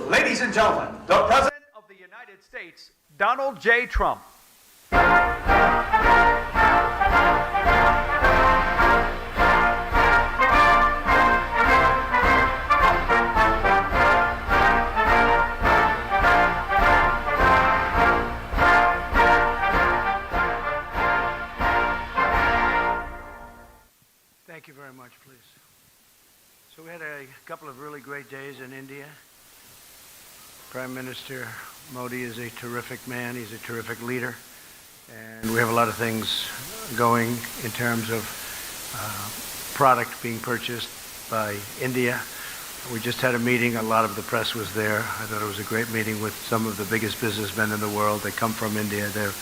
Ladies and gentlemen, the President of the United States, Donald J. Trump. Thank you very much, please. So we had a couple of really great days in India. Prime Minister Modi is a terrific man. He's a terrific leader. And we have a lot of things going in terms of product being purchased by India. We just had a meeting. A lot of the press was there. I thought it was a great meeting with some of the biggest businessmen in the world. They come from India. They're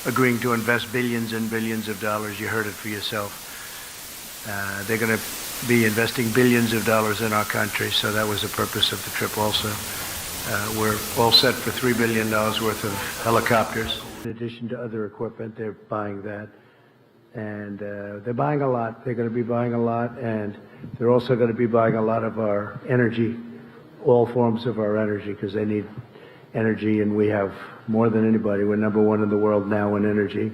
agreeing to invest billions and billions of dollars. You heard it for yourself. They're going to be investing billions of dollars in our country, so that was the purpose of the trip also. We're all set for $3 billion worth of helicopters. In addition to other equipment, they're buying that. And they're buying a lot. They're going to be buying a lot, and they're also going to be buying a lot of our energy, all forms of our energy, because they need energy, and we have more than anybody. We're number one in the world now in energy,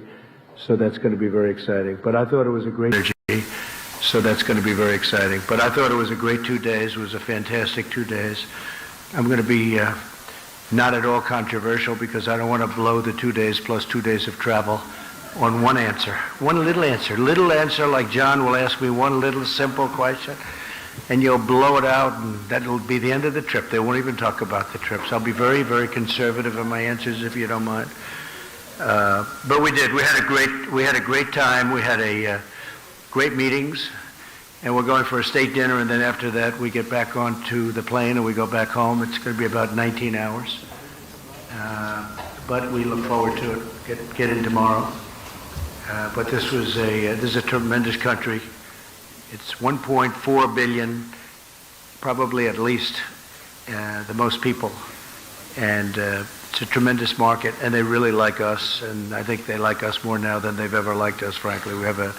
so that's going to be very exciting. But I thought it was a great energy. So that's going to be very exciting. But I thought it was a great 2 days. It was a fantastic 2 days. I'm going to be not at all controversial because I don't want to blow the 2 days plus 2 days of travel on one answer. One little answer. Little answer like John will ask me one little simple question and you'll blow it out and that'll be the end of the trip. They won't even talk about the trips. I'll be very, very conservative in my answers if you don't mind. But we did. We had a great time. We had a great meetings, and we're going for a state dinner, and then after that we get back onto the plane and we go back home. It's going to be about 19 hours, but we look forward to it. Get in tomorrow. But this is a tremendous country. It's 1.4 billion, probably at least the most people, and it's a tremendous market, and they really like us, and I think they like us more now than they've ever liked us, frankly. We have a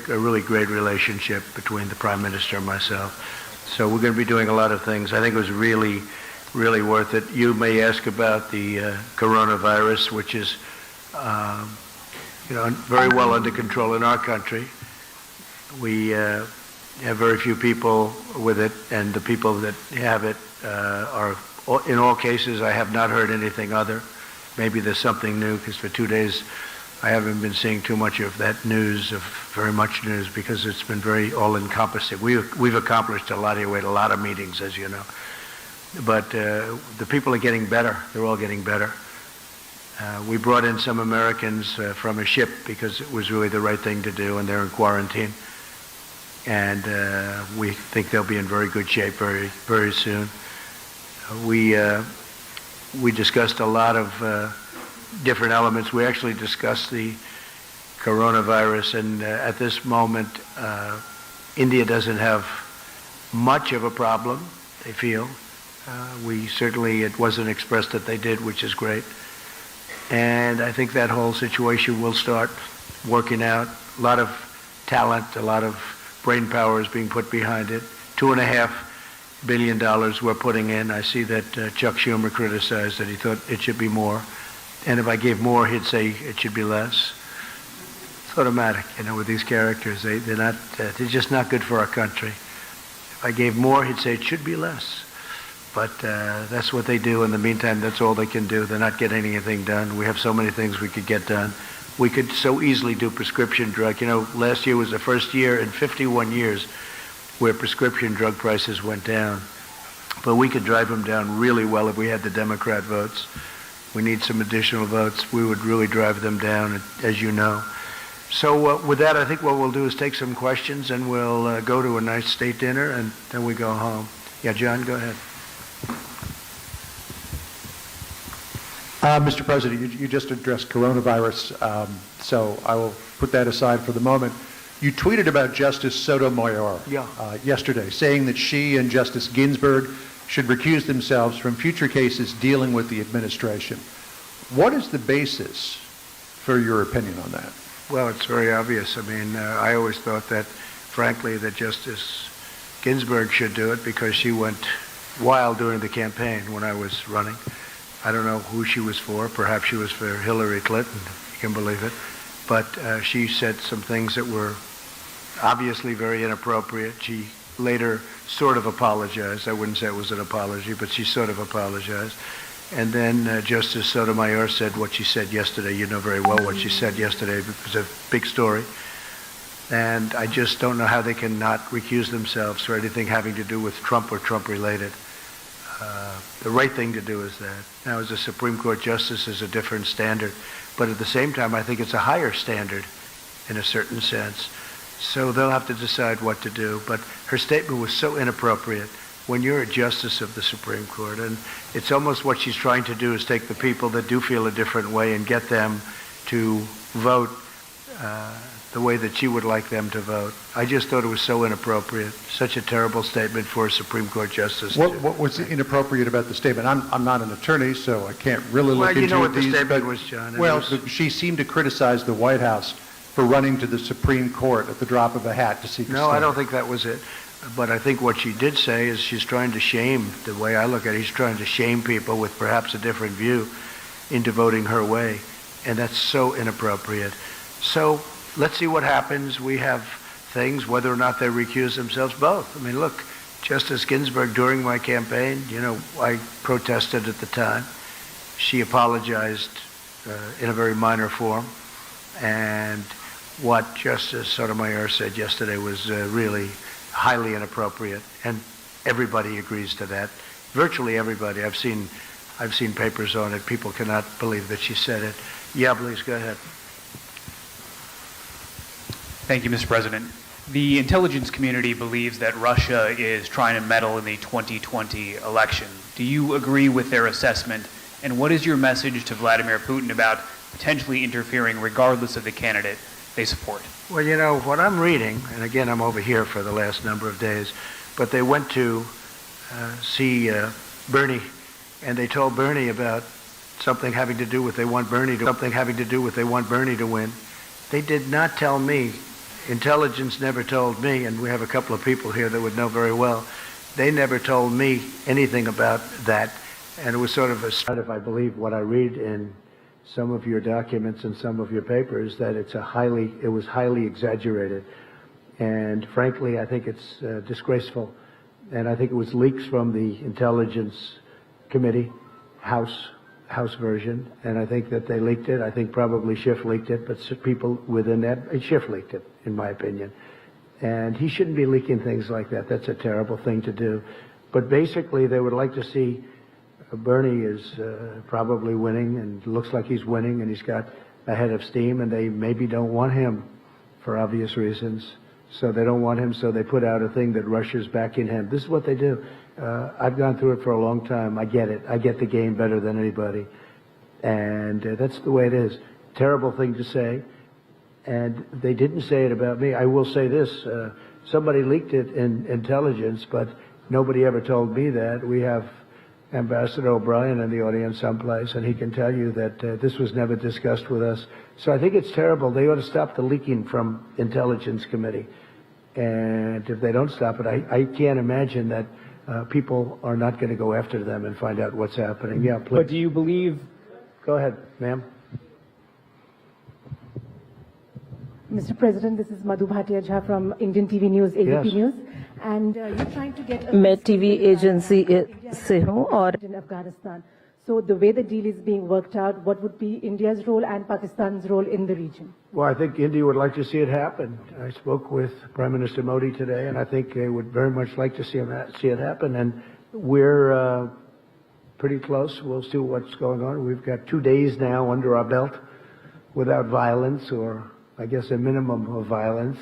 really great relationship between the Prime Minister and myself. So we're going to be doing a lot of things. I think it was really, really worth it. You may ask about the coronavirus, which is, very well under control in our country. We have very few people with it, and the people that have it are, in all cases, I have not heard anything other. Maybe there's something new, because for 2 days, I haven't been seeing too much of that news, of very much news, because it's been very all-encompassing. We've accomplished a lot here. We had a lot of meetings, as you know. But the people are getting better. They're all getting better. We brought in some Americans from a ship because it was really the right thing to do, and they're in quarantine. And we think they'll be in very good shape very, very soon. We discussed a lot of different elements. We actually discussed the coronavirus, and at this moment, India doesn't have much of a problem, they feel. It wasn't expressed that they did, which is great. And I think that whole situation will start working out. A lot of talent, a lot of brain power is being put behind it. $2.5 billion we're putting in. I see that Chuck Schumer criticized that he thought it should be more. And if I gave more, he'd say it should be less. It's automatic, with these characters. They're just not good for our country. If I gave more, he'd say it should be less. But that's what they do. In the meantime, that's all they can do. They're not getting anything done. We have so many things we could get done. We could so easily do prescription drug. Last year was the first year in 51 years where prescription drug prices went down. But we could drive them down really well if we had the Democrat votes. We need some additional votes. We would really drive them down, as you know. So with that, I think what we'll do is take some questions, and we'll go to a nice state dinner, and then we go home. Yeah, John, go ahead. Mr. President, you just addressed coronavirus, so I will put that aside for the moment. You tweeted about Justice Sotomayor yesterday, saying that she and Justice Ginsburg should recuse themselves from future cases dealing with the administration. What is the basis for your opinion on that? Well, it's very obvious. I always thought that, frankly, that Justice Ginsburg should do it because she went wild during the campaign when I was running. I don't know who she was for. Perhaps she was for Hillary Clinton, if you can believe it. But she said some things that were obviously very inappropriate. She later sort of apologized. I wouldn't say it was an apology, but she sort of apologized. And then Justice Sotomayor said what she said yesterday. You know very well what she said yesterday. It was a big story. And I just don't know how they can not recuse themselves for anything having to do with Trump or Trump-related. The right thing to do is that. Now, as a Supreme Court justice is a different standard, but at the same time, I think it's a higher standard in a certain sense. So they'll have to decide what to do. But her statement was so inappropriate when you're a justice of the Supreme Court, and it's almost what she's trying to do is take the people that do feel a different way and get them to vote the way that she would like them to vote. I just thought it was so inappropriate, such a terrible statement for a Supreme Court justice. What was inappropriate about the statement? I'm not an attorney, so I can't really look into you know what these, the statement was, John. She seemed to criticize the White House for running to the Supreme Court at the drop of a hat to seek a No, I don't think that was it. But I think what she did say is she's trying to shame, the way I look at it, she's trying to shame people with perhaps a different view into voting her way. And that's so inappropriate. So let's see what happens. We have things, whether or not they recuse themselves, both. Look, Justice Ginsburg, during my campaign, I protested at the time. She apologized in a very minor form. And what Justice Sotomayor said yesterday was really highly inappropriate, and everybody agrees to that. Virtually everybody. I've seen papers on it. People cannot believe that she said it. Yeah, please go ahead. Thank you, Mr. President. The intelligence community believes that Russia is trying to meddle in the 2020 election. Do you agree with their assessment? And what is your message to Vladimir Putin about potentially interfering regardless of the candidate they support? Well, what I'm reading, and again, I'm over here for the last number of days, but they went to see Bernie, and they told Bernie about something having to do with they want Bernie to win. They did not tell me. Intelligence never told me, and we have a couple of people here that would know very well. They never told me anything about that, and it was sort of if I believe what I read in some of your documents and some of your papers, that it was highly exaggerated. And frankly, I think it's disgraceful. And I think it was leaks from the Intelligence Committee, House version, and I think that they leaked it. I think probably Schiff leaked it, but people within that, Schiff leaked it, in my opinion. And he shouldn't be leaking things like that. That's a terrible thing to do. But basically, they would like to see Bernie is probably winning, and looks like he's winning, and he's got a head of steam, and they maybe don't want him for obvious reasons. So they don't want him, so they put out a thing that Russia's backing him. This is what they do. I've gone through it for a long time. I get it. I get the game better than anybody. And that's the way it is. Terrible thing to say. And they didn't say it about me. I will say this. somebody leaked it in intelligence, but nobody ever told me that. We have Ambassador O'Brien in the audience someplace, and he can tell you that this was never discussed with us. So I think it's terrible. They ought to stop the leaking from Intelligence Committee. And if they don't stop it, I can't imagine that people are not going to go after them and find out what's happening. Yeah, please. But do you believe... Go ahead, ma'am. Mr. President, this is Madhu Bhatia Jha from Indian TV News, ABP Yes. News. And you're trying to get... मैं TV agency से हूं और in Afghanistan. So the way the deal is being worked out, what would be India's role and Pakistan's role in the region? Well, I think India would like to see it happen. I spoke with Prime Minister Modi today, and I think they would very much like to see it happen. And we're pretty close. We'll see what's going on. We've got 2 days now under our belt without violence, or I guess a minimum of violence.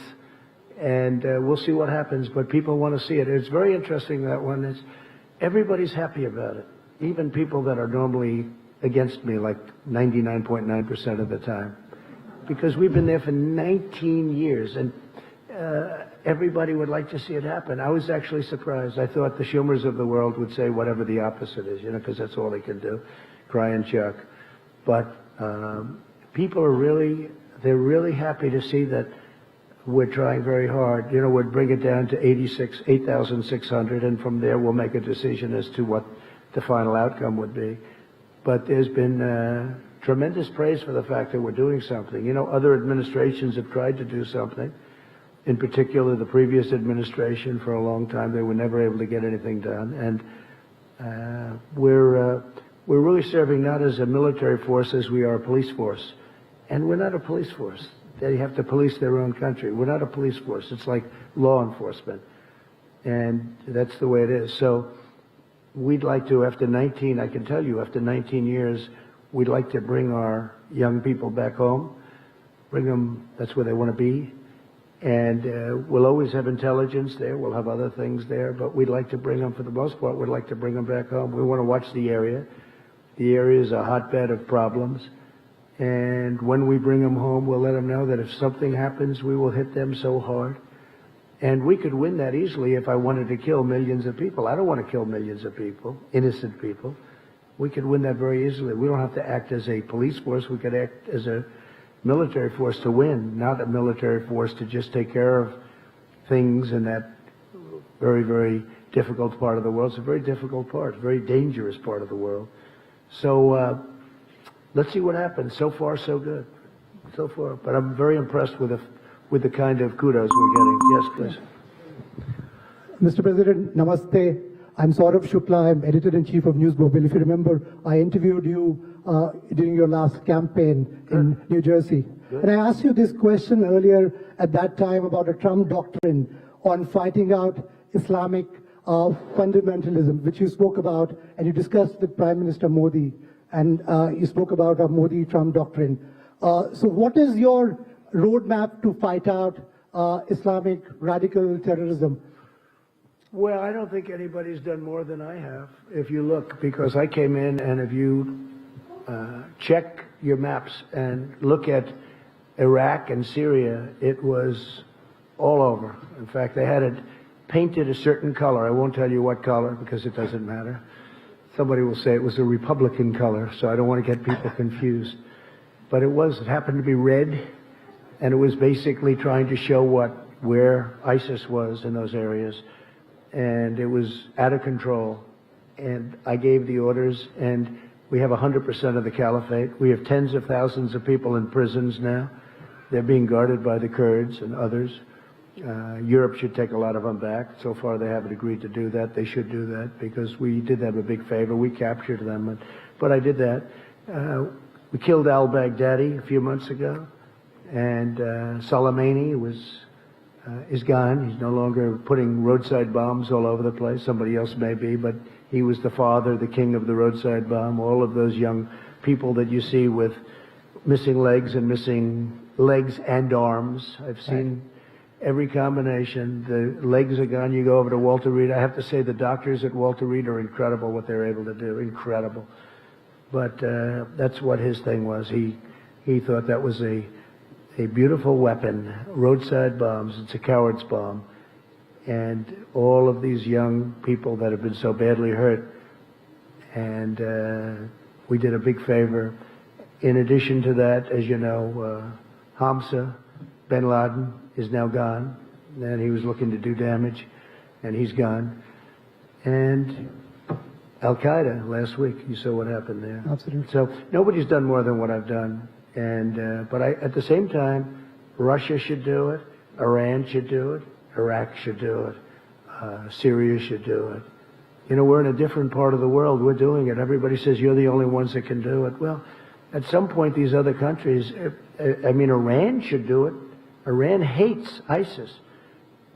And we'll see what happens, but people want to see it. It's very interesting, that one. Is everybody's happy about it, even people that are normally against me, like 99.9% of the time, because we've been there for 19 years, and everybody would like to see it happen. I was actually surprised. I thought the Schumers of the world would say whatever the opposite is, because that's all they can do, cry and chuck. But people are they're really happy to see that we're trying very hard. We'd bring it down to 8,600, and from there we'll make a decision as to what the final outcome would be. But there's been tremendous praise for the fact that we're doing something. Other administrations have tried to do something. In particular, the previous administration, for a long time, they were never able to get anything done. And we're really serving not as a military force as we are a police force. And we're not a police force. They have to police their own country. We're not a police force. It's like law enforcement. And that's the way it is. So we'd like to, I can tell you, after 19 years, we'd like to bring our young people back home, bring them, that's where they want to be. And we'll always have intelligence there. We'll have other things there. But we'd like to bring them, for the most part, we'd like to bring them back home. We want to watch the area. The area is a hotbed of problems. And when we bring them home, we'll let them know that if something happens, we will hit them so hard. And we could win that easily if I wanted to kill millions of people. I don't want to kill millions of people, innocent people. We could win that very easily. We don't have to act as a police force. We could act as a military force to win, not a military force to just take care of things in that very, very difficult part of the world. It's a very difficult part, a very dangerous part of the world. So, let's see what happens. So far, so good. So far. But I'm very impressed with the kind of kudos we're getting. Yes, please. Mr. President, namaste. I'm Saurabh Shukla. I'm editor-in-chief of News Mobile. If you remember, I interviewed you during your last campaign in New Jersey. Good. And I asked you this question earlier at that time about a Trump doctrine on fighting out Islamic fundamentalism, which you spoke about, and you discussed with Prime Minister Modi. And you spoke about a Modi-Trump doctrine. So what is your roadmap to fight out Islamic radical terrorism? Well, I don't think anybody's done more than I have, if you look, because I came in, and if you check your maps and look at Iraq and Syria, it was all over. In fact, they had it painted a certain color. I won't tell you what color because it doesn't matter. Somebody will say it was a Republican color, so I don't want to get people confused. But it happened to be red, and it was basically trying to show where ISIS was in those areas. And it was out of control. And I gave the orders, and we have 100% of the caliphate. We have tens of thousands of people in prisons now. They're being guarded by the Kurds and others. Europe should take a lot of them back. So far, they haven't agreed to do that. They should do that because we did them a big favor. We captured them, but I did that. We killed al-Baghdadi a few months ago, and Soleimani is gone. He's no longer putting roadside bombs all over the place. Somebody else may be, but he was the father, the king of the roadside bomb. All of those young people that you see with missing legs and arms. I've seen every combination. The legs are gone. You go over to Walter Reed. I have to say the doctors at Walter Reed are incredible what they're able to do. Incredible. But that's what his thing was. He thought that was a beautiful weapon. Roadside bombs. It's a coward's bomb. and all of these young people that have been so badly hurt. And we did a big favor. In addition to that, as you know, Hamza bin Laden is now gone, and he was looking to do damage, and he's gone. And Al-Qaeda last week, you saw what happened there. Absolutely. So nobody's done more than what I've done. And but at the same time, Russia should do it, Iran should do it, Iraq should do it, Syria should do it. You know, we're in a different part of the world. We're doing it. Everybody says you're the only ones that can do it. Well, at some point, these other countries, I mean, Iran should do it. Iran hates ISIS,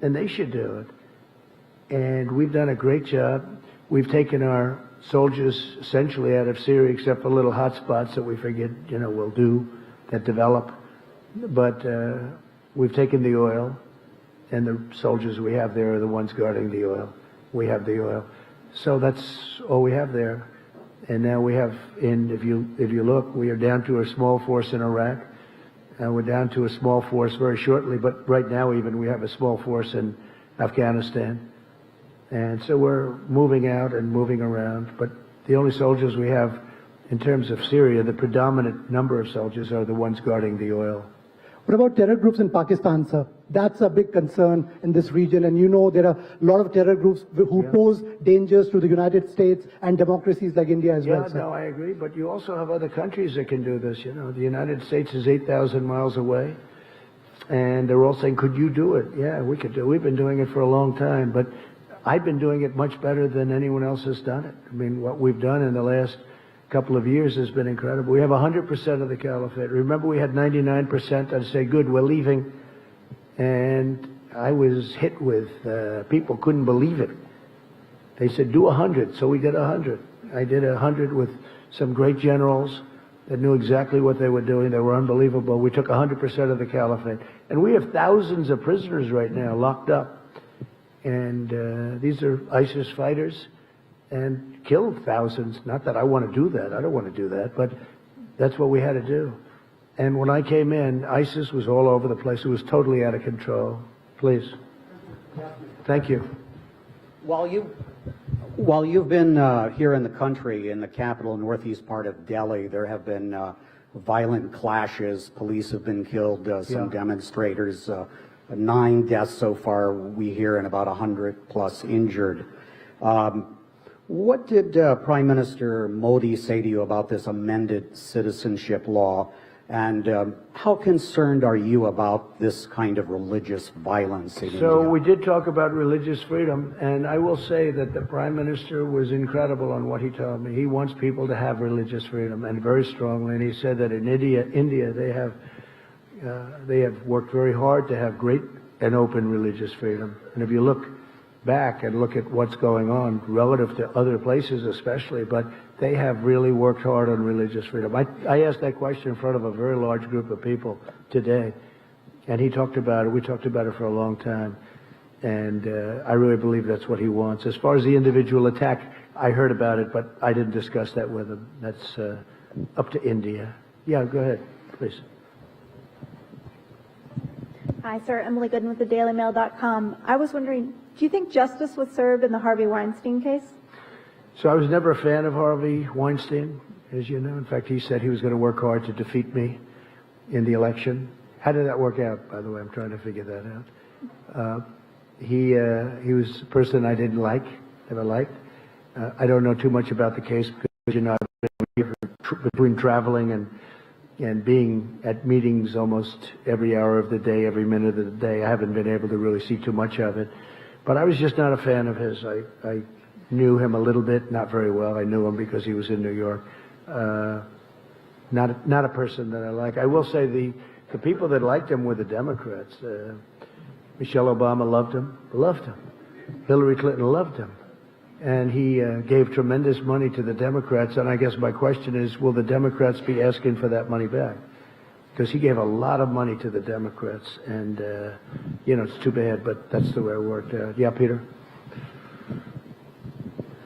and they should do it. And we've done a great job. We've taken our soldiers essentially out of Syria, except for little hot spots that we figured, we'll do, that develop. But we've taken the oil, and the soldiers we have there are the ones guarding the oil. We have the oil. So that's all we have there. And now we have, if you look, we are down to a small force in Iraq. And we're down to a small force very shortly, but right now even we have a small force in Afghanistan. And so we're moving out and moving around. But the only soldiers we have in terms of Syria, the predominant number of soldiers are the ones guarding the oil. What about terror groups in Pakistan, sir? That's a big concern in this region, and there are a lot of terror groups who pose dangers to the United States and democracies like India as well, sir. No, I agree, but you also have other countries that can do this. The United States is 8,000 miles away, and they're all saying, could you do it? Yeah, we could do it. We've been doing it for a long time, but I've been doing it much better than anyone else has done it. I mean, what we've done in the last couple of years has been incredible. We have 100% of the caliphate. Remember, we had 99%. I'd say, good, we're leaving. And I was hit with, people couldn't believe it. They said, do 100. So we did 100. I did 100 with some great generals that knew exactly what they were doing. They were unbelievable. We took 100% of the caliphate. And we have thousands of prisoners right now locked up. And these are ISIS fighters, and killed thousands. Not that I want to do that. I don't want to do that. But that's what we had to do. And when I came in, ISIS was all over the place. It was totally out of control. Please. Thank you. While you've been here in the country, in the capital, northeast part of Delhi, there have been violent clashes. Police have been killed, some demonstrators. 9 deaths so far, we hear, and about 100 plus injured. What did Prime Minister Modi say to you about this amended citizenship law? And how concerned are you about this kind of religious violence in India? So we did talk about religious freedom, and I will say that the Prime Minister was incredible on what he told me. He wants people to have religious freedom, and very strongly. And he said that in India they have worked very hard to have great and open religious freedom. And if you look back and look at what's going on relative to other places especially, but they have really worked hard on religious freedom. I asked that question in front of a very large group of people today, and he talked about it. We talked about it for a long time, and I really believe that's what he wants. As far as the individual attack, I heard about it, but I didn't discuss that with him. That's up to India. Yeah, go ahead, please. Hi, sir. Emily Gooden with the DailyMail.com. I was wondering, do you think justice was served in the Harvey Weinstein case? So I was never a fan of Harvey Weinstein, as you know. In fact, he said he was going to work hard to defeat me in the election. How did that work out, by the way? I'm trying to figure that out. He was a person I didn't like, never liked. I don't know too much about the case because, I've been between traveling and being at meetings almost every hour of the day, every minute of the day. I haven't been able to really see too much of it. But I was just not a fan of his. I knew him a little bit, not very well. I knew him because he was in New York. Not a person that I like. I will say the people that liked him were the Democrats. Michelle Obama loved him. Hillary Clinton loved him. And he gave tremendous money to the Democrats. And I guess my question is, will the Democrats be asking for that money back? Because he gave a lot of money to the Democrats. And, it's too bad, but that's the way it worked out. Yeah, Peter?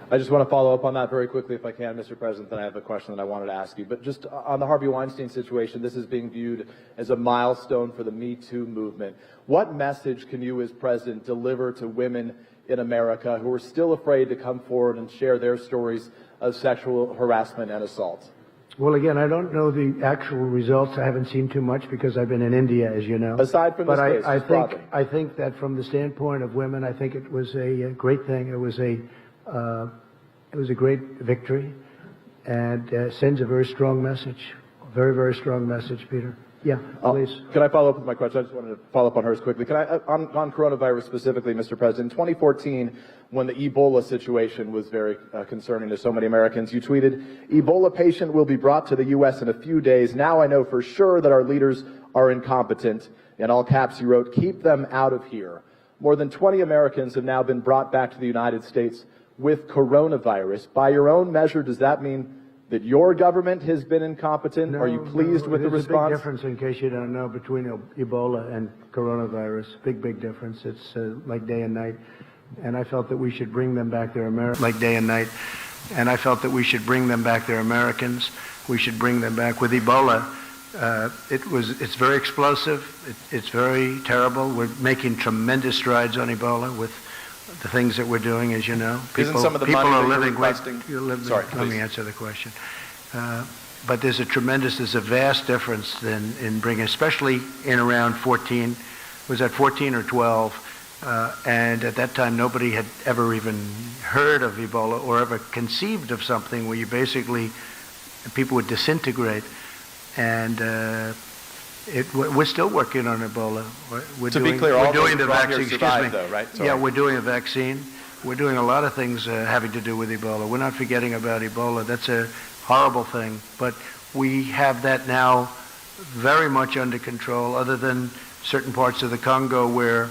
I just want to follow up on that very quickly, if I can, Mr. President. Then I have a question that I wanted to ask you. But just on the Harvey Weinstein situation, this is being viewed as a milestone for the Me Too movement. What message can you, as president, deliver to women in America who are still afraid to come forward and share their stories of sexual harassment and assault? Well, again, I don't know the actual results. I haven't seen too much because I've been in India, as you know. Aside from this case, just broadly. I think that from the standpoint of women, I think it was a great thing. It was a great victory, and sends a very strong message. Very, very strong message, Peter. Yeah, please. Can I follow up with my question? I just wanted to follow up on hers quickly. Can I, on coronavirus specifically, Mr. President, in 2014, when the Ebola situation was very concerning to so many Americans, you tweeted, "Ebola patient will be brought to the U.S. in a few days. Now I know for sure that our leaders are incompetent." In all caps, you wrote, "Keep them out of here." More than 20 Americans have now been brought back to the United States with coronavirus. By your own measure, does that mean that your government has been incompetent? Are you pleased with the response? There's a big difference, in case you don't know, between Ebola and coronavirus. Big difference. It's like day and night. And I felt that we should bring them back. They're Americans. Like day and night. And I felt that we should bring them back. They're Americans. We should bring them back. With Ebola, it's very explosive. It's very terrible. We're making tremendous strides on Ebola with the things that we're doing, as you know. Isn't some of the money that you're requesting... Sorry, let me answer the question. But there's a vast difference in bringing, especially in around 14, was that 14 or 12? And at that time, nobody had ever even heard of Ebola or ever conceived of something where you basically, people would disintegrate. And we're still working on Ebola. We're be clear, all those brought here survived, though, right? Sorry. Yeah, we're doing a vaccine. We're doing a lot of things having to do with Ebola. We're not forgetting about Ebola. That's a horrible thing. But we have that now very much under control, other than certain parts of the Congo where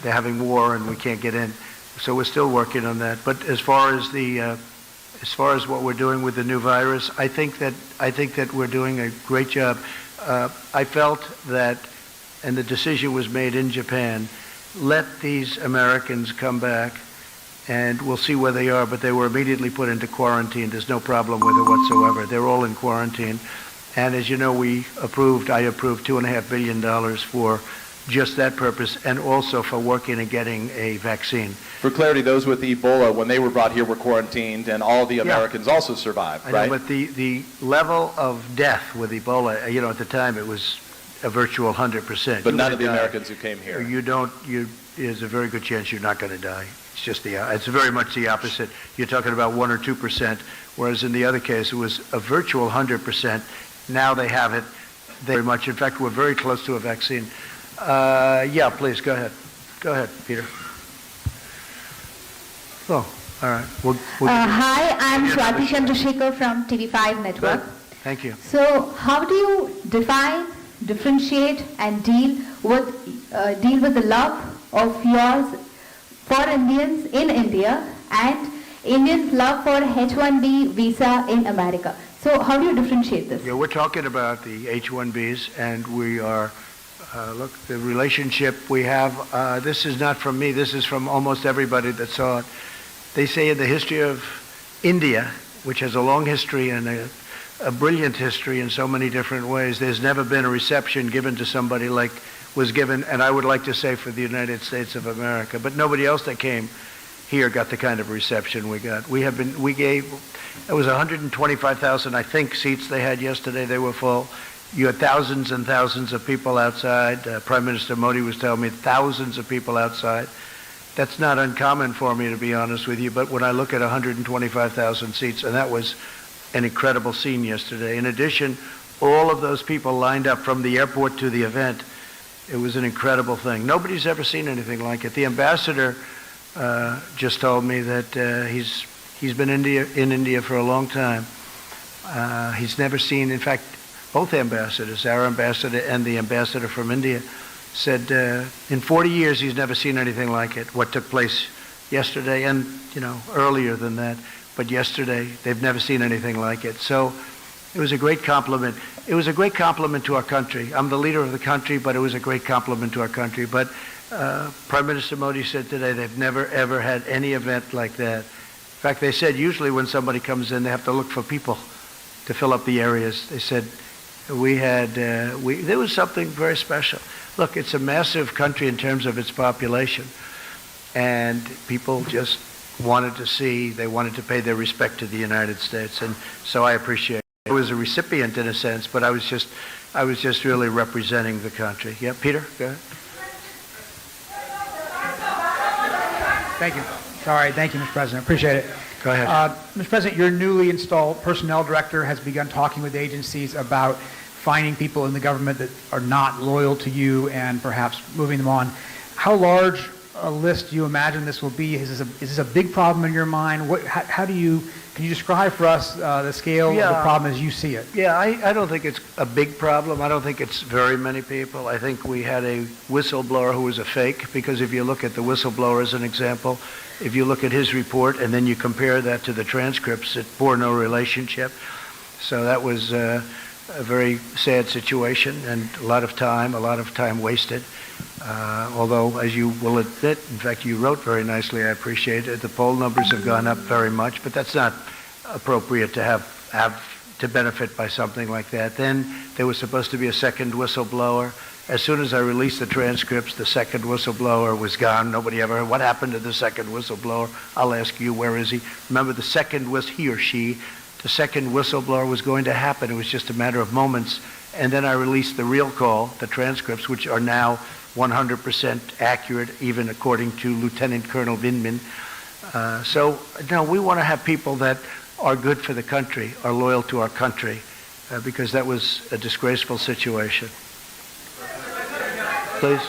they're having war and we can't get in. So we're still working on that. But as far as what we're doing with the new virus, I think that we're doing a great job. I felt that, and the decision was made in Japan, let these Americans come back and we'll see where they are, but they were immediately put into quarantine. There's no problem with it whatsoever. They're all in quarantine. And as you know, I approved $2.5 billion for just that purpose, and also for working and getting a vaccine. For clarity, those with Ebola, when they were brought here, were quarantined, and all the Americans also survived, right? I know, but the level of death with Ebola, at the time it was a virtual 100%. But none of the Americans who came here. There's a very good chance you're not going to die. It's very much the opposite. You're talking about 1 or 2%, whereas in the other case it was a virtual 100%. Now they have it very much. In fact, we're very close to a vaccine. Yeah, please, go ahead. Go ahead, Peter. Oh, all right. Hi, I'm Swati Chandrasekhar from TV5 Network. Good. Thank you. So, how do you define, differentiate, and deal with the love of yours for Indians in India and Indians' love for H-1B visa in America? So, how do you differentiate this? Yeah, we're talking about the H-1Bs, and we are. Look, the relationship we have, this is not from me, this is from almost everybody that saw it. They say in the history of India, which has a long history and a brilliant history in so many different ways, there's never been a reception given to somebody like was given, and I would like to say for the United States of America, but nobody else that came here got the kind of reception we got. It was 125,000, I think, seats they had yesterday. They were full. You had thousands and thousands of people outside. Prime Minister Modi was telling me thousands of people outside. That's not uncommon for me, to be honest with you, but when I look at 125,000 seats, and that was an incredible scene yesterday. In addition, all of those people lined up from the airport to the event. It was an incredible thing. Nobody's ever seen anything like it. The ambassador just told me that he's been in India for a long time. He's never seen, in fact, both ambassadors, our ambassador and the ambassador from India, said in 40 years he's never seen anything like it, what took place yesterday and, earlier than that. But yesterday, they've never seen anything like it. So it was a great compliment. It was a great compliment to our country. I'm the leader of the country, but it was a great compliment to our country. But Prime Minister Modi said today they've never, ever had any event like that fact, they said usually when somebody comes in, they have to look for people to fill up the areas. They said there was something very special. Look, it's a massive country in terms of its population, and people just wanted to pay their respect to the United States, and so I appreciate it. I was a recipient in a sense, but I was just really representing the country. Yeah, Peter, go ahead. Thank you. Sorry, thank you, Mr. President. Appreciate it. Go ahead. Mr. President, your newly installed personnel director has begun talking with agencies about finding people in the government that are not loyal to you and perhaps moving them on. How large a list do you imagine this will be? Is this a big problem in your mind? Can you describe for us the scale of the problem as you see it? Yeah, I don't think it's a big problem. I don't think it's very many people. I think we had a whistleblower who was a fake, because if you look at the whistleblower as an example, if you look at his report and then you compare that to the transcripts, it bore no relationship. So that was a very sad situation, and a lot of time wasted. Although, as you will admit, in fact, you wrote very nicely, I appreciate it, the poll numbers have gone up very much, but that's not appropriate to have to benefit by something like that. Then there was supposed to be a second whistleblower. As soon as I released the transcripts, the second whistleblower was gone. Nobody ever heard, what happened to the second whistleblower? I'll ask you, where is he? Remember, the second whistleblower was going to happen. It was just a matter of moments. And then I released the real call, the transcripts, which are now 100% accurate, even according to Lieutenant Colonel Vindman. So, no, we want to have people that are good for the country, are loyal to our country, because that was a disgraceful situation. Please.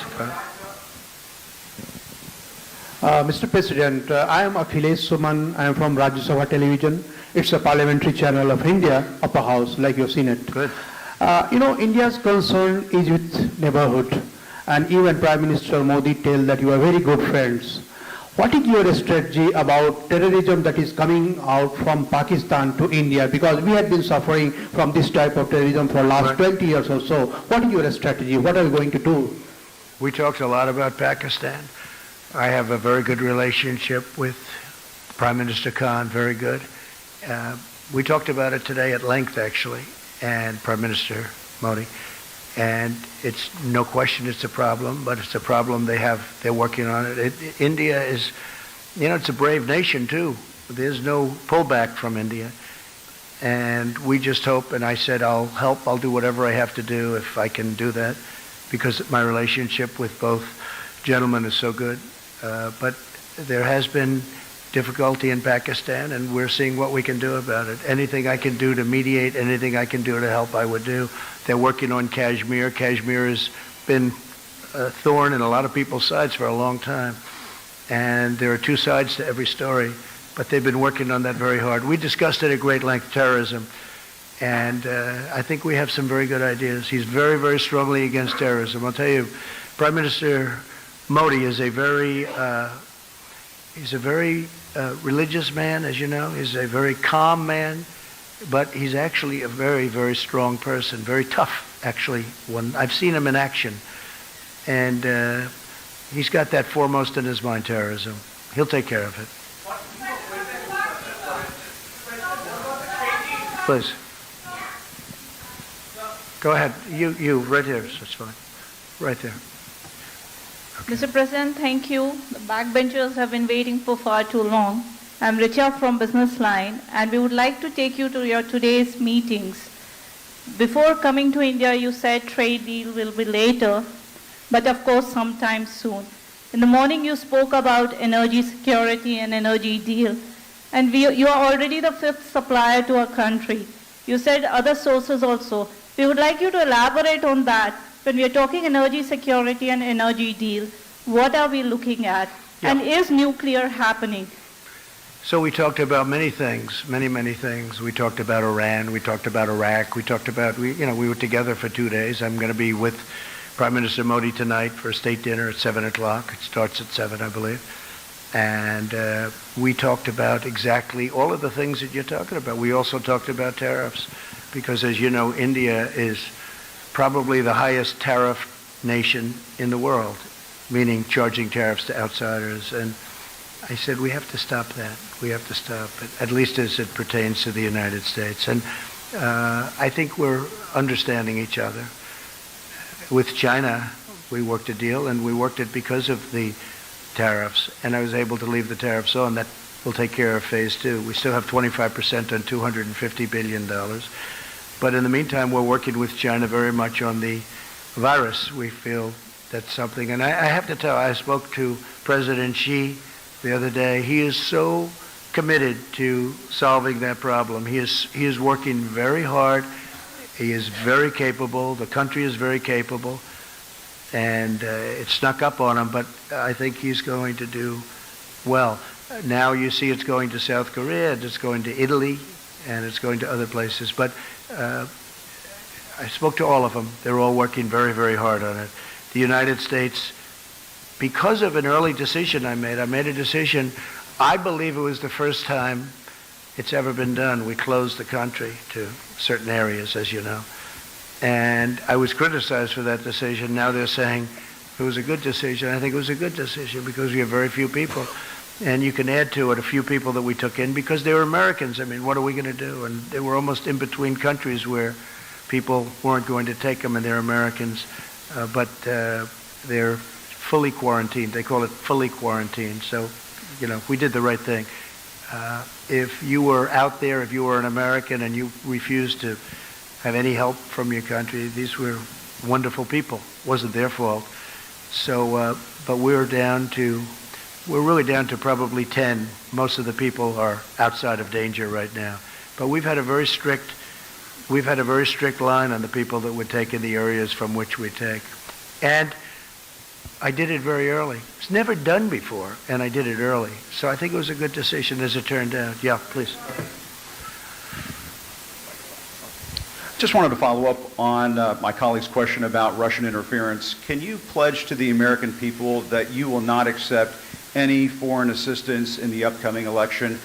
Mr. President, I am Akhilesh Suman. I am from Rajya Sabha Television. It's a parliamentary channel of India, upper house, like you've seen it. Good. India's concern is with neighborhood, and even Prime Minister Modi tell that you are very good friends. What is your strategy about terrorism that is coming out from Pakistan to India? Because we have been suffering from this type of terrorism for the last 20 years or so. What is your strategy? What are you going to do? We talked a lot about Pakistan. I have a very good relationship with Prime Minister Khan, very good. We talked about it today at length, actually, and Prime Minister Modi. And it's no question it's a problem, but it's a problem they're working on it. India is, it's a brave nation too. There's no pullback from India. And we just hope, and I said I'll help, I'll do whatever I have to do if I can do that, because my relationship with both gentlemen is so good. But there has been difficulty in Pakistan, and we're seeing what we can do about it. Anything I can do to mediate, anything I can do to help, I would do. They're working on Kashmir. Kashmir has been a thorn in a lot of people's sides for a long time. And there are two sides to every story, but they've been working on that very hard. We discussed it at great length, terrorism, and I think we have some very good ideas. He's very, very strongly against terrorism. I'll tell you, Prime Minister Modi is a very religious man, as you know. He's a very calm man, but he's actually a very, very strong person, very tough, actually. When I've seen him in action, and he's got that foremost in his mind, terrorism. He'll take care of it. Please. Go ahead. You, right here. That's fine. Right there. Mr. President, thank you. The backbenchers have been waiting for far too long. I'm Richa from Business Line, and we would like to take you to your today's meetings. Before coming to India, you said trade deal will be later, but of course sometime soon. In the morning, you spoke about energy security and energy deal, and you are already the 5th supplier to our country. You said other sources also. We would like you to elaborate on that. When we are talking energy security and energy deal, what are we looking at? Yeah. And is nuclear happening? So we talked about many things, many things. We talked about Iran. We talked about Iraq. We talked about, we were together for 2 days. I'm going to be with Prime Minister Modi tonight for a state dinner at 7 o'clock. It starts at 7, I believe. And we talked about exactly all of the things that you're talking about. We also talked about tariffs, because as you know, India is probably the highest tariff nation in the world, meaning charging tariffs to outsiders. And I said, we have to stop that. We have to stop it, at least as it pertains to the United States. And I think we're understanding each other. With China, we worked a deal, and we worked it because of the tariffs, and I was able to leave the tariffs on. That will take care of phase two. We still have 25% on $250 billion. But in the meantime, we're working with China very much on the virus. We feel that's something. And I have to tell, I spoke to President Xi the other day. He is so committed to solving that problem. He is working very hard. He is very capable. The country is very capable. And it snuck up on him, but I think he's going to do well. Now you see it's going to South Korea, and it's going to Italy, and it's going to other places. But I spoke to all of them. They're all working very, very hard on it. The United States, because of an early decision I made a decision, I believe it was the first time it's ever been done. We closed the country to certain areas, as you know. And I was criticized for that decision. Now they're saying it was a good decision. I think it was a good decision because we have very few people. And you can add to it a few people that we took in because they were Americans. I mean, what are we going to do? And they were almost in between countries where people weren't going to take them, and they're Americans. But they're fully quarantined. They call it fully quarantined. So, you know, we did the right thing. If you were out there, if you were an American and you refused to have any help from your country, these were wonderful people. It wasn't their fault. So, but we're really down to probably 10. Most of the people are outside of danger right now. But we've had a very strict line on the people that would take in the areas from which we take. And I did it very early. It's never done before, and I did it early. So I think it was a good decision as it turned out. Yeah, please. Just wanted to follow up on my colleague's question about Russian interference. Can you pledge to the American people that you will not accept any foreign assistance in the upcoming election?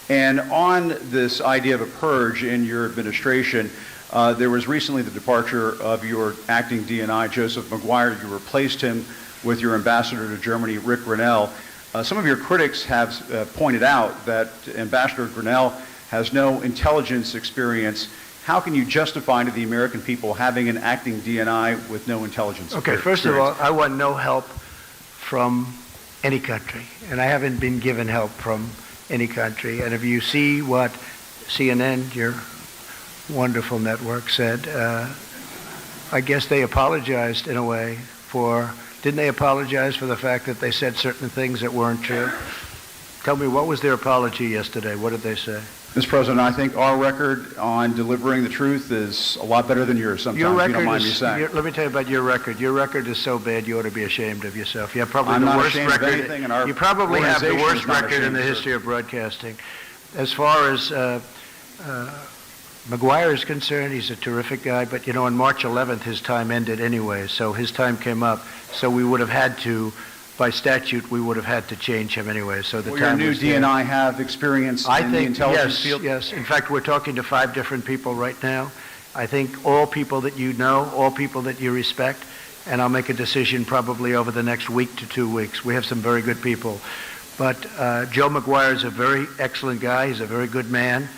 And on this idea of a purge in your administration, there was recently the departure of your acting DNI, Joseph Maguire. You replaced him with your ambassador to Germany, Rick Grinnell. Some of your critics have pointed out that Ambassador Grinnell has no intelligence experience. How can you justify to the American people having an acting DNI with no intelligence experience? Okay, first of all, I want no help from any country, and I haven't been given help from any country. And if you see what CNN, your wonderful network, said, I guess they apologized in a way didn't they apologize for the fact that they said certain things that weren't true? Tell me, what was their apology yesterday? What did they say? Mr. President, I think our record on delivering the truth is a lot better than yours sometimes, Your record if you don't mind me saying. let me tell you about your record. Your record is so bad you ought to be ashamed of yourself. You have probably I'm the not worst ashamed of record. anything, and our You probably have the organization worst is not record in ashamed, the sir. history of broadcasting. As far as Maguire is concerned, he's a terrific guy, but you know, on March 11th, his time ended anyway, so his time came up. So we would have had to, by statute, we would have had to change him anyway. So the Will time your new was there. DNI have experience I in the think, intelligence yes, field? yes. In fact, we're talking to 5 different people right now. I think all people that you know, all people that you respect, and I'll make a decision probably over the next week to 2 weeks. We have some very good people. But Joe Maguire is a very excellent guy. He's a very good man.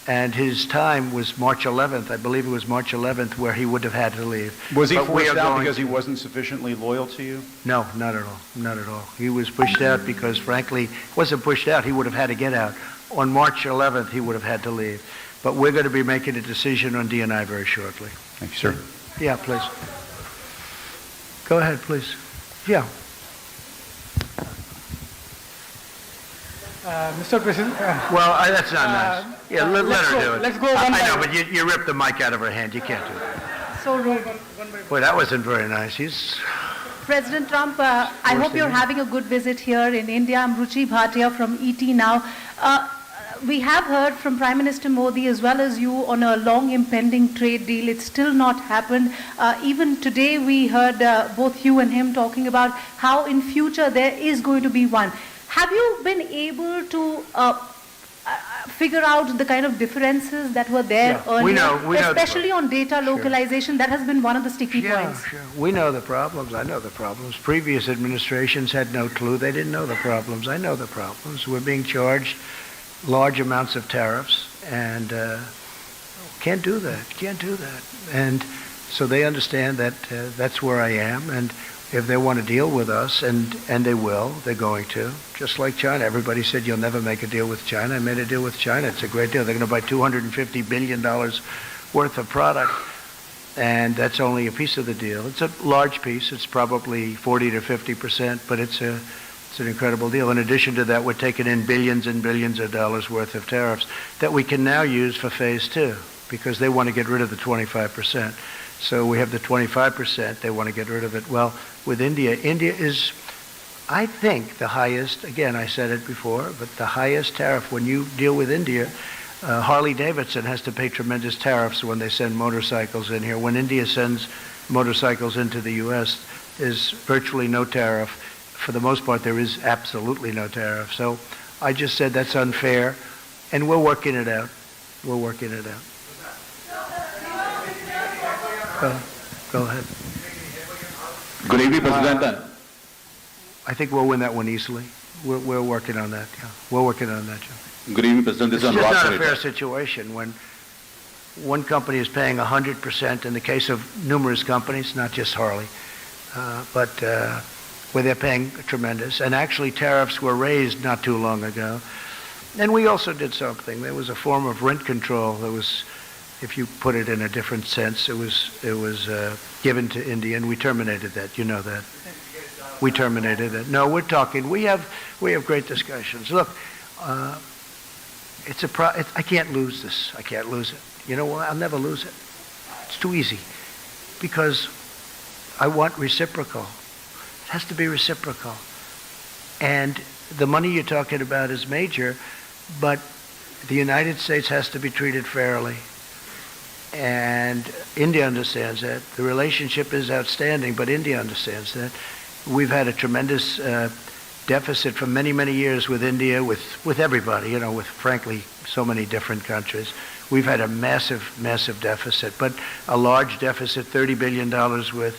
And his time was March 11th. I believe it was March 11th where he would have had to leave. Was he But we forced are out going because he to- wasn't sufficiently loyal to you? No, not at all. Not at all. He was pushed out because, frankly, he wasn't pushed out. He would have had to get out. On March 11th, he would have had to leave. But we're going to be making a decision on DNI very shortly. Thank you, sir. Yeah, please. Go ahead, please. Yeah. Mr. President. Well, that's not nice. Yeah, let her do it. Let's go one I by know, one. but you ripped the mic out of her hand. You can't do that. So rude. Boy, that wasn't very nice. He's... President Trump, I hope you're having a good visit here in India. I'm Ruchi Bhatia from ET Now. We have heard from Prime Minister Modi as well as you on a long impending trade deal. It's still not happened. Even today we heard both you and him talking about how in future there is going to be one. Have you been able to figure out the kind of differences that were there earlier, we know especially on data localization? That has been one of the sticky points. Sure. We know the problems. I know the problems. Previous administrations had no clue. They didn't know the problems. I know the problems. We're being charged large amounts of tariffs, and can't do that. Can't do that. And so they understand that that's where I am, and if they want to deal with us, and they will, they're going to, just like China. Everybody said you'll never make a deal with China. I made a deal with China. It's a great deal. They're going to buy $250 billion worth of product, and that's only a piece of the deal. It's a large piece. It's probably 40 to 50%, but it's an incredible deal. In addition to that, we're taking in billions and billions of dollars worth of tariffs that we can now use for phase two, because they want to get rid of the 25%. So we have the 25%, they want to get rid of it. Well, with India is, I think, the highest, again, I said it before, but the highest tariff when you deal with India. Harley-Davidson has to pay tremendous tariffs when they send motorcycles in here. When India sends motorcycles into the U.S., there's virtually no tariff. For the most part, there is absolutely no tariff. So I just said that's unfair, and we're working it out. We're working it out. Go ahead. Good evening, President. I think we'll win that one easily. We're working on that. Yeah, we're working on that, Joe. Good evening, President. This It's is just not a fair situation when one company is paying 100% in the case of numerous companies, not just Harley, but where they're paying tremendous. And actually, tariffs were raised not too long ago. And we also did something. There was a form of rent control that was, if you put it in a different sense, it was given to India, and we terminated that. You know that. We terminated it. No, we're talking. We have great discussions. Look, I can't lose this. I can't lose it. You know what? I'll never lose it. It's too easy, because I want reciprocal. It has to be reciprocal. And the money you're talking about is major, but the United States has to be treated fairly. And India understands that. The relationship is outstanding, but India understands that. We've had a tremendous deficit for many, many years with India, with everybody, with, frankly, so many different countries. We've had a massive, massive deficit, but a large deficit, $30 billion with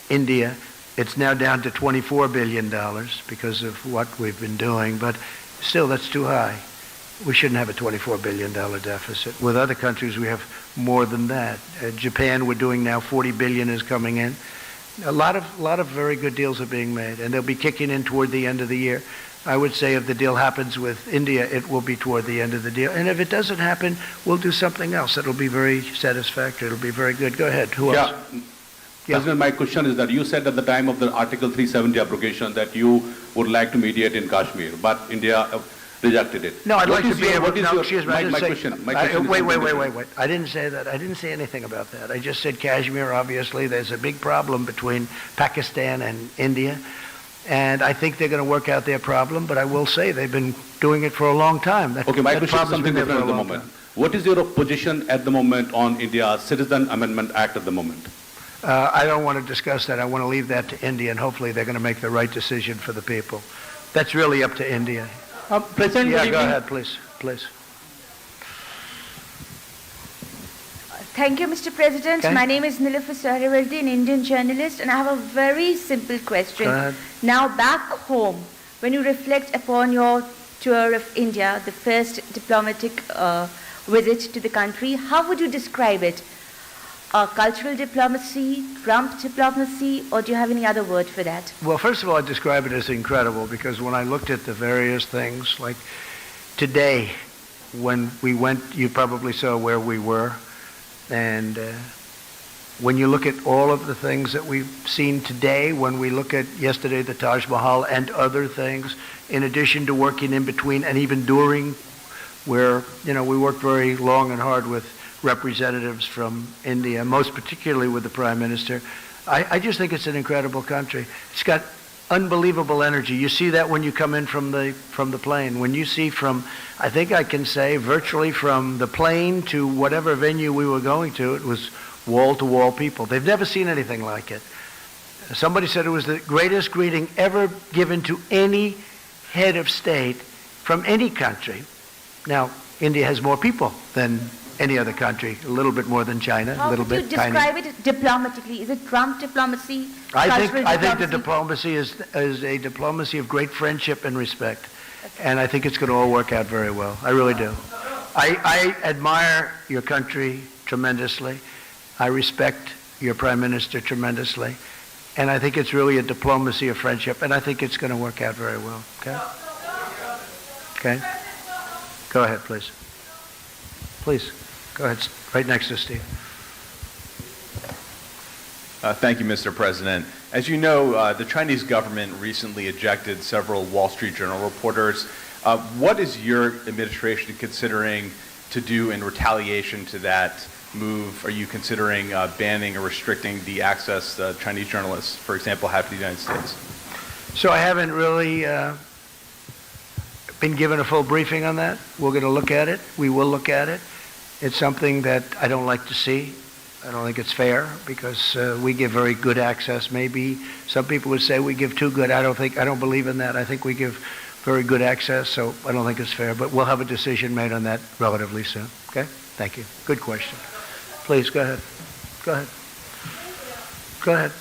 India. It's now down to $24 billion because of what we've been doing, but still, that's too high. We shouldn't have a $24 billion deficit. With other countries, we have more than that. Japan, we're doing now, $40 billion is coming in. A lot of very good deals are being made, and they'll be kicking in toward the end of the year. I would say if the deal happens with India, it will be toward the end of the deal. And if it doesn't happen, we'll do something else. It'll be very satisfactory. It'll be very good. Go ahead. Who else? President, my question is that you said at the time of the Article 370 abrogation that you would like to mediate in Kashmir, but India rejected it. No, I'd like to be able to. My question. Wait. I didn't say that. I didn't say anything about that. I just said Kashmir, obviously, there's a big problem between Pakistan and India. And I think they're going to work out their problem, but I will say they've been doing it for a long time. My question is something different at the moment. What is your position at the moment on India's Citizen Amendment Act at the moment? I don't want to discuss that. I want to leave that to India, and hopefully they're going to make the right decision for the people. That's really up to India. President, go ahead, please. Thank you, Mr. President. Okay. My name is Nilüfer Sahravardi, an Indian journalist, and I have a very simple question. Go ahead. Now, back home, when you reflect upon your tour of India, the first diplomatic visit to the country, how would you describe it? Cultural diplomacy, Trump diplomacy, or do you have any other word for that? Well, first of all, I describe it as incredible, because when I looked at the various things, like today, when we went, you probably saw where we were, and when you look at all of the things that we've seen today, when we look at yesterday, the Taj Mahal and other things, in addition to working in between and even during, where, we worked very long and hard with representatives from India, most particularly with the Prime Minister. I just think it's an incredible country. It's got unbelievable energy. You see that when you come in from the plane. When you see from, I think I can say, virtually from the plane to whatever venue we were going to, it was wall-to-wall people. They've never seen anything like it. Somebody said it was the greatest greeting ever given to any head of state from any country. Now, India has more people than any other country, a little bit more than China, a How little would you bit tiny. describe it diplomatically? Is it Trump diplomacy? I cultural think the diplomacy is a diplomacy of great friendship and respect, and I think it's going to all work out very well. I really do. I admire your country tremendously. I respect your Prime Minister tremendously, and I think it's really a diplomacy of friendship, and I think it's going to work out very well. Okay? Okay? Go ahead, please. Please, go ahead. Right next to Steve. Thank you, Mr. President. As you know, the Chinese government recently ejected several Wall Street Journal reporters. What is your administration considering to do in retaliation to that move? Are you considering banning or restricting the access Chinese journalists, for example, have to the United States? So I haven't really been given a full briefing on that. We're going to look at it. We will look at it. It's something that I don't like to see. I don't think it's fair because we give very good access. Maybe some people would say we give too good. I don't believe in that. I think we give very good access, so I don't think it's fair. But we'll have a decision made on that relatively soon. Okay? Thank you. Good question. Please, go ahead. Go ahead. Go ahead.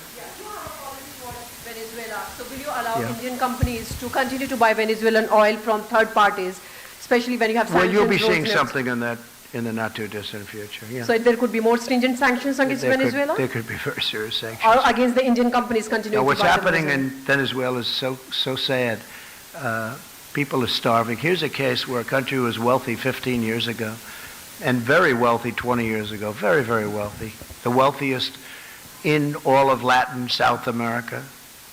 Venezuela. So will you allow Indian companies to continue to buy Venezuelan oil from third parties, especially when you have sanctions? Well, you'll be seeing something on that in the not-too-distant future. Yeah. So there could be more stringent sanctions against Venezuela? There could be very serious sanctions. Or against the Indian companies continuing to buy what's happening in Venezuela is so sad. People are starving. Here's a case where a country was wealthy 15 years ago and very wealthy 20 years ago. Very, very wealthy. The wealthiest in all of Latin, South America.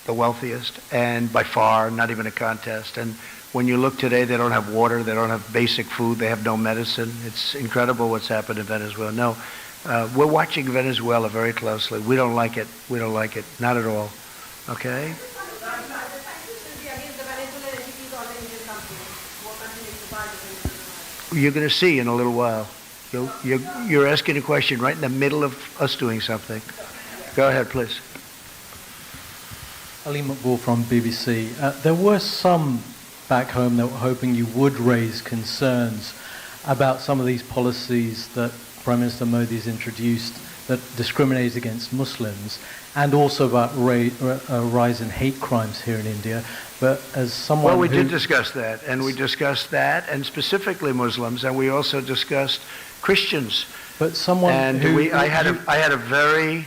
The wealthiest. And by far, not even a contest. And when you look today, they don't have water, they don't have basic food, they have no medicine. It's incredible what's happened in Venezuela. No, we're watching Venezuela very closely. We don't like it. We don't like it. Not at all. Okay? You're going to see in a little while. You're asking a question right in the middle of us doing something. Go ahead, please. Ali Maqbool from BBC. There were some back home that were hoping you would raise concerns about some of these policies that Prime Minister Modi has introduced that discriminate against Muslims, and also about a rise in hate crimes here in India. But as someone Well, we did discuss that, and we discussed that, and specifically Muslims, and we also discussed Christians. But someone and I had a very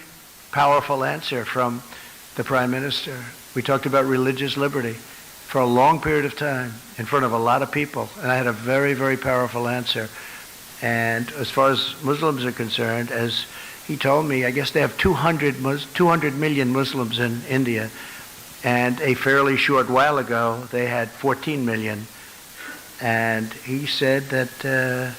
powerful answer from the Prime Minister. We talked about religious liberty for a long period of time in front of a lot of people, and I had a very, very powerful answer. And as far as Muslims are concerned, as he told me, I guess they have 200 million Muslims in India, and a fairly short while ago they had 14 million. And he said that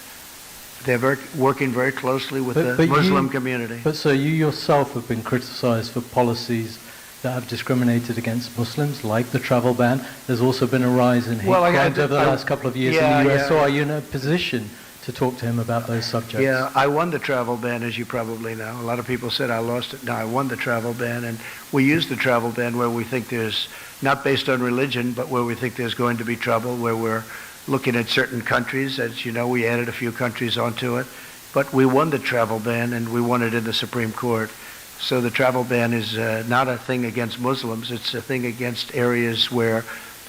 they're working very closely with the Muslim community. But so you yourself have been criticized for policies that have discriminated against Muslims, like the travel ban. There's also been a rise in hate crimes over the last couple of years in the US. So are you in a position to talk to him about those subjects? Yeah, I won the travel ban, as you probably know. A lot of people said I lost it. No, I won the travel ban, and we use the travel ban where we think there's, not based on religion, but where we think there's going to be trouble, where we're looking at certain countries. As you know, we added a few countries onto it. But we won the travel ban, and we won it in the Supreme Court. So the travel ban is not a thing against Muslims. It's a thing against areas where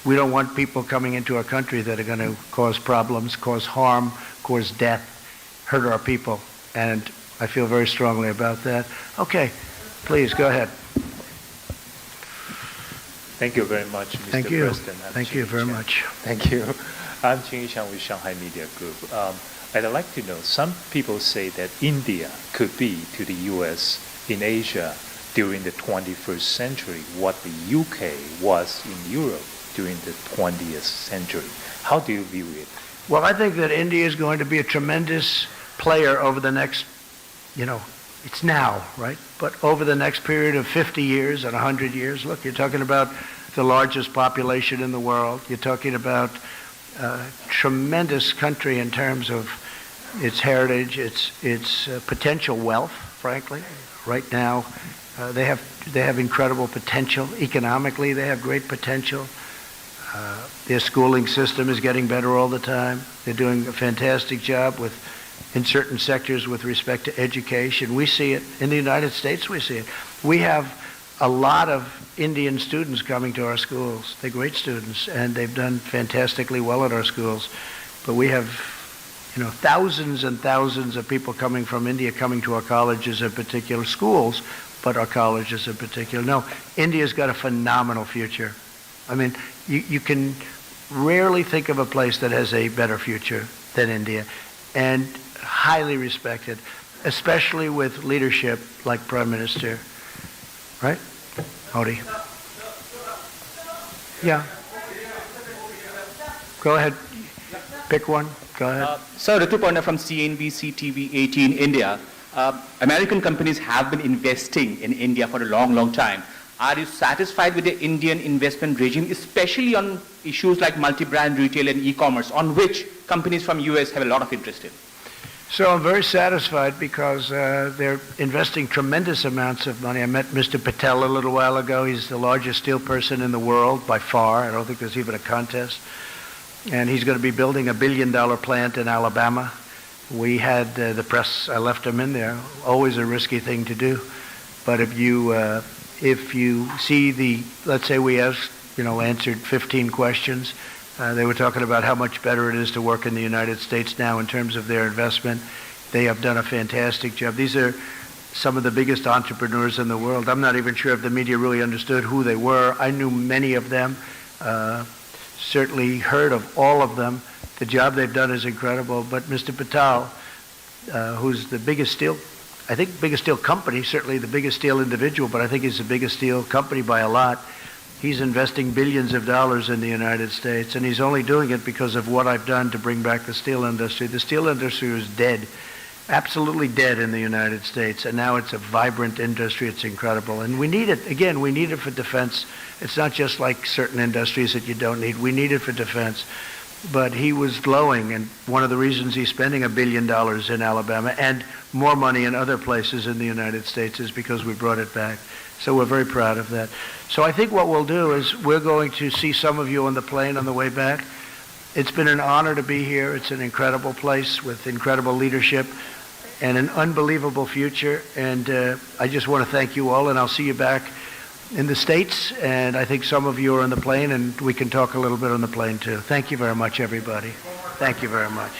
we don't want people coming into our country that are going to cause problems, cause harm, cause death, hurt our people. And I feel very strongly about that. Okay, please, go ahead. Thank you very much, Mr. Thank you. President. Thank you very much. Thank you. I'm Qin Yishan with Shanghai Media Group. I'd like to know, some people say that India could be to the U.S. in Asia during the 21st century what the UK was in Europe during the 20th century. How do you view it? Well, I think that India is going to be a tremendous player over the next, it's now, right? But over the next period of 50 years and 100 years, look, you're talking about the largest population in the world. You're talking about a tremendous country in terms of its heritage, its potential wealth, frankly. Right now, they have incredible potential. Economically, they have great potential. Their schooling system is getting better all the time. They're doing a fantastic job in certain sectors with respect to education. We see it. In the United States, we see it. We have a lot of Indian students coming to our schools. They're great students, and they've done fantastically well at our schools. But we have, thousands and thousands of people coming from India coming to our colleges in particular, schools, but our colleges in particular. No, India's got a phenomenal future. I mean, you can rarely think of a place that has a better future than India, and highly respected, especially with leadership like Prime Minister, right? Modi. Yeah. Go ahead. Pick one. Go ahead. Sir, Ritu from CNBC TV 18 India. American companies have been investing in India for a long, long time. Are you satisfied with the Indian investment regime, especially on issues like multi-brand retail and e-commerce, on which companies from US have a lot of interest in? So I'm very satisfied because they're investing tremendous amounts of money. I met Mr. Patel a little while ago. He's the largest steel person in the world by far. I don't think there's even a contest. And he's going to be building a $1 billion plant in Alabama. We had the press, I left him in there. Always a risky thing to do. But if you see let's say we asked, answered 15 questions. They were talking about how much better it is to work in the United States now in terms of their investment. They have done a fantastic job. These are some of the biggest entrepreneurs in the world. I'm not even sure if the media really understood who they were. I knew many of them, certainly heard of all of them. The job they've done is incredible. But Mr. Patel, who's the biggest steel company, certainly the biggest steel individual, but I think he's the biggest steel company by a lot. He's investing billions of dollars in the United States, and he's only doing it because of what I've done to bring back the steel industry. The steel industry was dead, absolutely dead in the United States, and now it's a vibrant industry. It's incredible. And we need it. Again, we need it for defense. It's not just like certain industries that you don't need. We need it for defense. But he was glowing, and one of the reasons he's spending $1 billion in Alabama and more money in other places in the United States is because we brought it back. So we're very proud of that. So I think what we'll do is we're going to see some of you on the plane on the way back. It's been an honor to be here. It's an incredible place with incredible leadership and an unbelievable future. And I just want to thank you all, and I'll see you back in the States. And I think some of you are on the plane, and we can talk a little bit on the plane too. Thank you very much, everybody. Thank you very much.